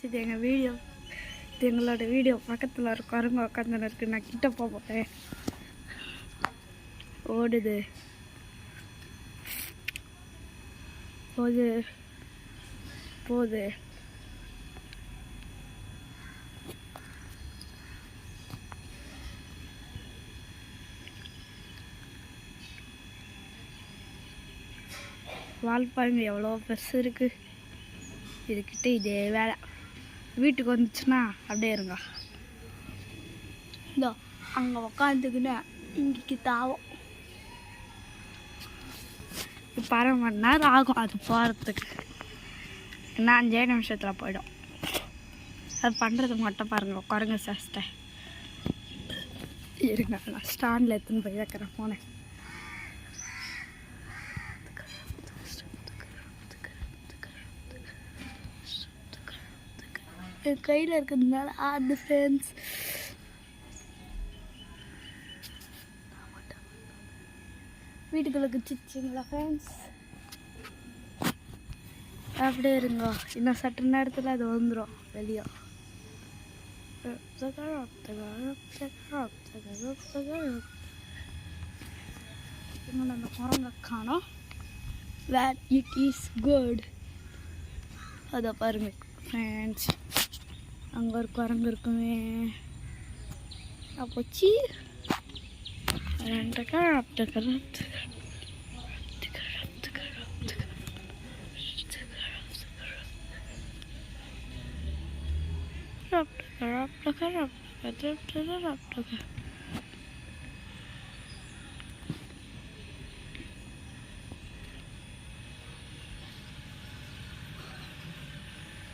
இது எங்கள் வீடியோ, இது எங்களோட வீடியோ. பக்கத்தில் ஒரு குரங்கு உட்காந்துன்னு இருக்கு. நான் கிட்ட போகிறேன். ஓடுது போகுது போகுது. வால் பாருங்க எவ்வளோ பெருசு இருக்குது. இதுக்கிட்ட இதே வேலை. வீட்டுக்கு வந்துச்சுன்னா அப்படியே இருங்க. இதோ அங்கே உக்காந்துக்குன்னு இங்கேக்கு தாவும். இப்போ 1/2 மணி நேரம் ஆகும் அது போகிறதுக்கு. இன்னும் 5 நிமிஷத்தில் போயிடும். அது பண்ணுறது மட்டும் பாருங்கள். குரங்கு சேஷ்டை. இருங்க, நான் ஸ்டாண்டில் எடுத்துன்னு போய் வைக்கிறேன் ஃபோனை. என் கையில் இருக்கிறதுனால ஆடுது ஃப்ரெண்ட்ஸ். வீட்டுக்குள்ள குச்சிச்சிங்களா ஃப்ரெண்ட்ஸ்? அப்படியே இருங்க, இன்னும் சற்று நேரத்தில் அது வந்துடும் வெளியே. இன்னும் அந்த குரங்க காணோம். வேர் இட் இஸ் குட். அதை பாருங்க ஃப்ரெண்ட்ஸ், அங்கே ஒரு குரங்கு இருக்குமே. அப்போச்சி